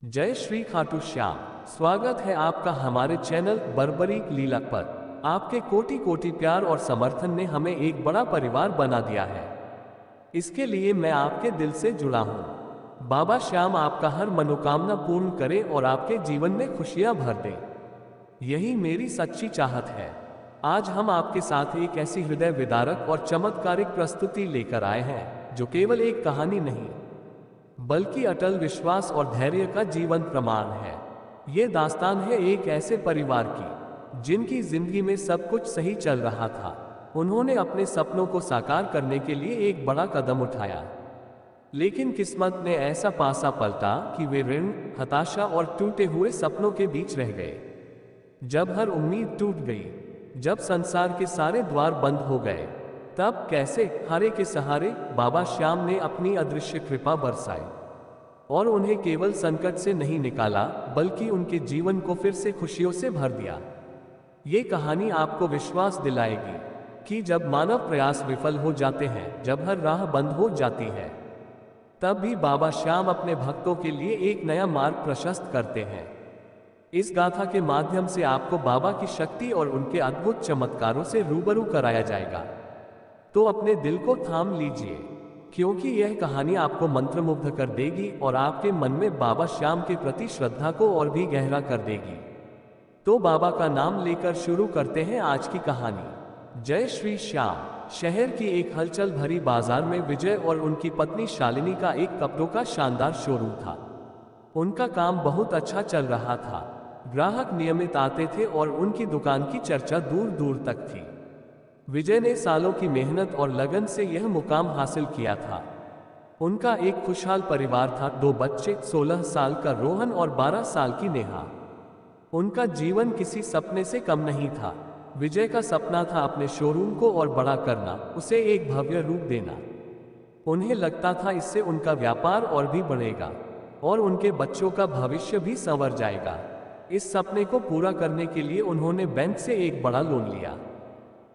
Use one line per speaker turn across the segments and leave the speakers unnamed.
जय श्री खाटू श्याम। स्वागत है आपका हमारे चैनल बर्बरीक लीला पर। आपके कोटि कोटि प्यार और समर्थन ने हमें एक बड़ा परिवार बना दिया है। इसके लिए मैं आपके दिल से जुड़ा हूँ। बाबा श्याम आपका हर मनोकामना पूर्ण करे और आपके जीवन में खुशियाँ भर दे, यही मेरी सच्ची चाहत है। आज हम आपके साथ एक ऐसी हृदय विदारक और चमत्कारिक प्रस्तुति लेकर आए हैं जो केवल एक कहानी नहीं बल्कि अटल विश्वास और धैर्य का जीवन प्रमाण है। ये दास्तान है एक ऐसे परिवार की जिनकी जिंदगी में सब कुछ सही चल रहा था। उन्होंने अपने सपनों को साकार करने के लिए एक बड़ा कदम उठाया, लेकिन किस्मत ने ऐसा पासा पलटा कि वे ऋण, हताशा और टूटे हुए सपनों के बीच रह गए। जब हर उम्मीद टूट गई, जब संसार के सारे द्वार बंद हो गए, तब कैसे हारे के सहारे बाबा श्याम ने अपनी अदृश्य कृपा बरसाई और उन्हें केवल संकट से नहीं निकाला बल्कि उनके जीवन को फिर से खुशियों से भर दिया। ये कहानी आपको विश्वास दिलाएगी कि जब मानव प्रयास विफल हो जाते हैं, जब हर राह बंद हो जाती है, तब भी बाबा श्याम अपने भक्तों के लिए एक नया मार्ग प्रशस्त करते हैं। इस गाथा के माध्यम से आपको बाबा की शक्ति और उनके अद्भुत चमत्कारों से रूबरू कराया जाएगा। तो अपने दिल को थाम लीजिए, क्योंकि यह कहानी आपको मंत्रमुग्ध कर देगी और आपके मन में बाबा श्याम के प्रति श्रद्धा को और भी गहरा कर देगी। तो बाबा का नाम लेकर शुरू करते हैं आज की कहानी। जय श्री श्याम। शहर की एक हलचल भरी बाजार में विजय और उनकी पत्नी शालिनी का एक कपड़ों का शानदार शोरूम था। उनका काम बहुत अच्छा चल रहा था। ग्राहक नियमित आते थे और उनकी दुकान की चर्चा दूर दूर तक थी। विजय ने सालों की मेहनत और लगन से यह मुकाम हासिल किया था। उनका एक खुशहाल परिवार था, 2 बच्चे, 16 साल का रोहन और 12 साल की नेहा। उनका जीवन किसी सपने से कम नहीं था। विजय का सपना था अपने शोरूम को और बड़ा करना, उसे एक भव्य रूप देना। उन्हें लगता था इससे उनका व्यापार और भी बढ़ेगा और उनके बच्चों का भविष्य भी संवर जाएगा। इस सपने को पूरा करने के लिए उन्होंने बैंक से एक बड़ा लोन लिया।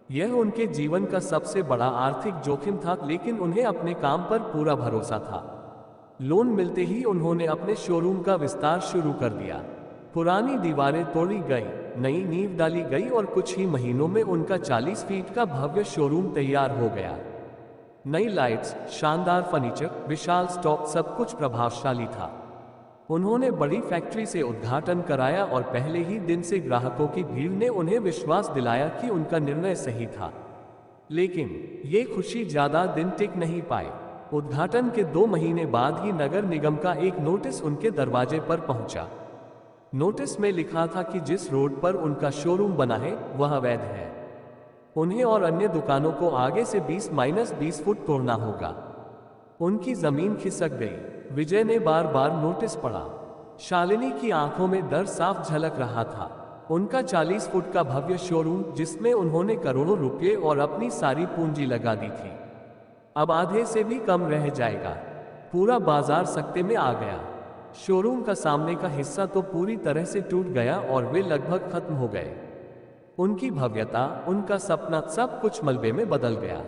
यह उनके जीवन का सबसे बड़ा आर्थिक जोखिम था, लेकिन उन्हें अपने काम पर पूरा भरोसा था। लोन मिलते ही उन्होंने अपने शोरूम का विस्तार शुरू कर दिया। पुरानी दीवारें तोड़ी गई, नई नींव डाली गई और कुछ ही महीनों में उनका 40 फीट का भव्य शोरूम तैयार हो गया। नई लाइट्स, शानदार फर्नीचर, विशाल स्टॉक, सब कुछ प्रभावशाली था। उन्होंने बड़ी फैक्ट्री से उद्घाटन कराया और पहले ही दिन से ग्राहकों की भीड़ ने उन्हें विश्वास दिलाया कि उनका निर्णय सही था। लेकिन ये खुशी ज्यादा दिन टिक नहीं पाई। उद्घाटन के 2 महीने बाद ही नगर निगम का एक नोटिस उनके दरवाजे पर पहुंचा। नोटिस में लिखा था कि जिस रोड पर उनका शोरूम बना है वह अवैध है। उन्हें और अन्य दुकानों को आगे से 20-20 फुट तोड़ना होगा। उनकी जमीन खिसक गई। विजय ने बार बार नोटिस पढ़ा। शालिनी की आंखों में डर साफ झलक रहा था। उनका 40 फुट का भव्य शोरूम, जिसमें उन्होंने करोड़ों रुपए और अपनी सारी पूंजी लगा दी थी, अब आधे से भी कम रह जाएगा। पूरा बाजार सकते में आ गया। शोरूम का सामने का हिस्सा तो पूरी तरह से टूट गया और वे लगभग खत्म हो गए। उनकी भव्यता, उनका सपना, सब कुछ मलबे में बदल गया।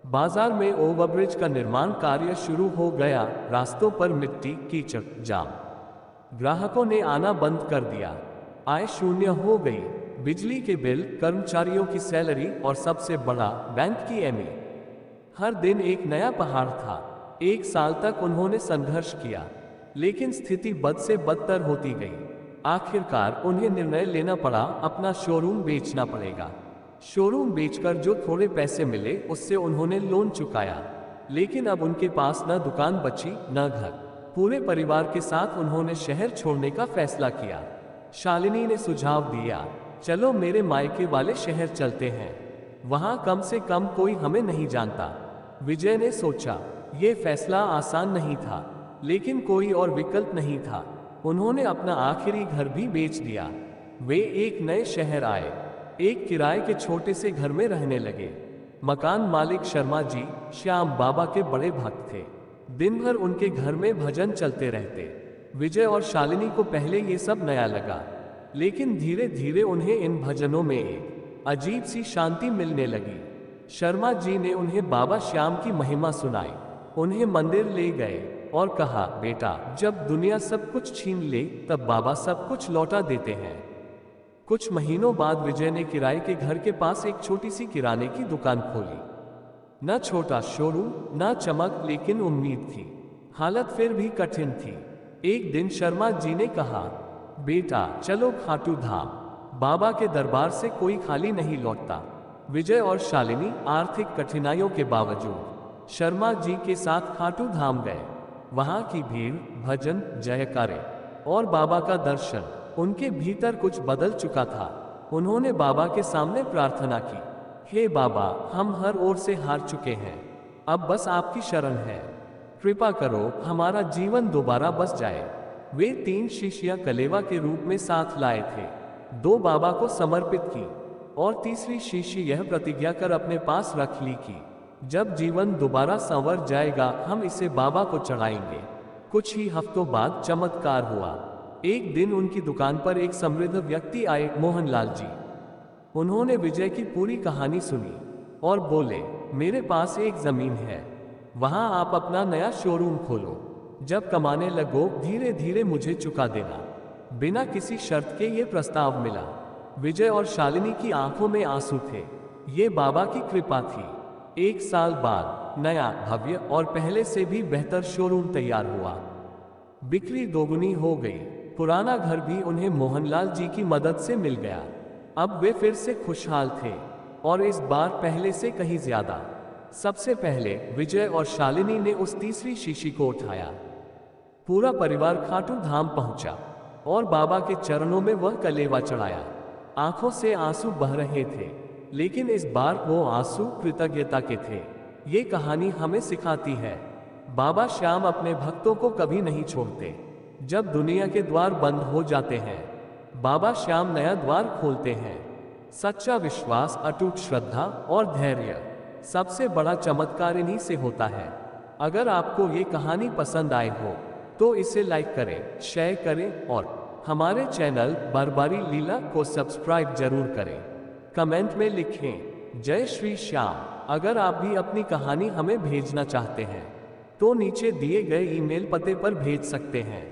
बाजार में ओवरब्रिज का निर्माण कार्य शुरू हो गया। रास्तों पर मिट्टी, कीचड़, जाम। ग्राहकों ने आना बंद कर दिया। आय शून्य हो गई। बिजली के बिल, कर्मचारियों की सैलरी और सबसे बड़ा, बैंक की एमई, हर दिन एक नया पहाड़ था। 1 साल तक उन्होंने संघर्ष किया, लेकिन स्थिति बद से बदतर होती गई। आखिरकार उन्हें निर्णय लेना पड़ा, अपना शोरूम बेचना पड़ेगा। शोरूम बेचकर जो थोड़े पैसे मिले उससे उन्होंने लोन चुकाया, लेकिन अब उनके पास न दुकान बची न घर। पूरे परिवार के साथ उन्होंने शहर छोड़ने का फैसला किया। शालिनी ने सुझाव दिया, चलो मेरे मायके वाले शहर चलते हैं, वहां कम से कम कोई हमें नहीं जानता। विजय ने सोचा, यह फैसला आसान नहीं था, लेकिन कोई और विकल्प नहीं था। उन्होंने अपना आखिरी घर भी बेच दिया। वे एक नए शहर आए, एक किराए के छोटे से घर में रहने लगे। मकान मालिक शर्मा जी श्याम बाबा के बड़े भक्त थे। दिन भर उनके घर में भजन चलते रहते। विजय और शालिनी को पहले ये सब नया लगा, लेकिन धीरे धीरे उन्हें इन भजनों में एक अजीब सी शांति मिलने लगी। शर्मा जी ने उन्हें बाबा श्याम की महिमा सुनाई, उन्हें मंदिर ले गए और कहा, बेटा, जब दुनिया सब कुछ छीन ले तब बाबा सब कुछ लौटा देते हैं। कुछ महीनों बाद विजय ने किराए के घर के पास एक छोटी सी किराने की दुकान खोली। न छोटा शोरूम, न चमक, लेकिन उम्मीद थी। हालत फिर भी कठिन थी। एक दिन शर्मा जी ने कहा, बेटा, चलो खाटू धाम। बाबा के दरबार से कोई खाली नहीं लौटता। विजय और शालिनी आर्थिक कठिनाइयों के बावजूद शर्मा जी के साथ खाटू धाम गए। वहां की भीड़, भजन, जयकारे और बाबा का दर्शन, उनके भीतर कुछ बदल चुका था। उन्होंने बाबा के सामने प्रार्थना की, हे बाबा, हम हर ओर से हार चुके हैं, अब बस आपकी शरण है। कृपा करो, हमारा जीवन दोबारा बस जाए। वे 3 शीशियां कलेवा के रूप में साथ लाए थे। 2 बाबा को समर्पित की और तीसरी शीशी यह प्रतिज्ञा कर अपने पास रख ली कि जब जीवन दोबारा संवर जाएगा हम इसे बाबा को चढ़ाएंगे। कुछ ही हफ्तों बाद चमत्कार हुआ। एक दिन उनकी दुकान पर एक समृद्ध व्यक्ति आए, मोहनलाल जी। उन्होंने विजय की पूरी कहानी सुनी और बोले, मेरे पास एक जमीन है, वहां आप अपना नया शोरूम खोलो। जब कमाने लगो धीरे धीरे मुझे चुका देना। बिना किसी शर्त के ये प्रस्ताव मिला। विजय और शालिनी की आंखों में आंसू थे। ये बाबा की कृपा थी। 1 साल बाद नया, भव्य और पहले से भी बेहतर शोरूम तैयार हुआ। बिक्री दोगुनी हो गई। पुराना घर भी उन्हें मोहनलाल जी की मदद से मिल गया। अब वे फिर से खुशहाल थे और इस बार पहले से कहीं ज्यादा। सबसे पहले विजय और शालिनी ने उस तीसरी शीशी को उठाया। पूरा परिवार खाटू धाम पहुंचा और बाबा के चरणों में वह कलेवा चढ़ाया। आंखों से आंसू बह रहे थे, लेकिन इस बार वो आंसू कृतज्ञता के थे। ये कहानी हमें सिखाती है, बाबा श्याम अपने भक्तों को कभी नहीं छोड़ते। जब दुनिया के द्वार बंद हो जाते हैं, बाबा श्याम नया द्वार खोलते हैं। सच्चा विश्वास, अटूट श्रद्धा और धैर्य, सबसे बड़ा चमत्कार इन्हीं से होता है। अगर आपको ये कहानी पसंद आई हो तो इसे लाइक करें, शेयर करें और हमारे चैनल बरबारी लीला को सब्सक्राइब जरूर करें। कमेंट में लिखें, जय श्री श्याम। अगर आप भी अपनी कहानी हमें भेजना चाहते हैं तो नीचे दिए गए ईमेल पते पर भेज सकते हैं।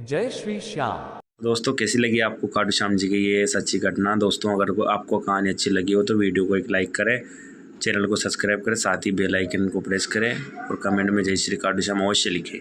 जय श्री श्याम।
दोस्तों, कैसी लगी आपको खाटू श्याम जी की ये सच्ची घटना? दोस्तों, अगर आपको कहानी अच्छी लगी हो तो वीडियो को एक लाइक करें, चैनल को सब्सक्राइब करें, साथ ही बेल आइकन को प्रेस करें और कमेंट में जय श्री खाटू श्याम अवश्य लिखें।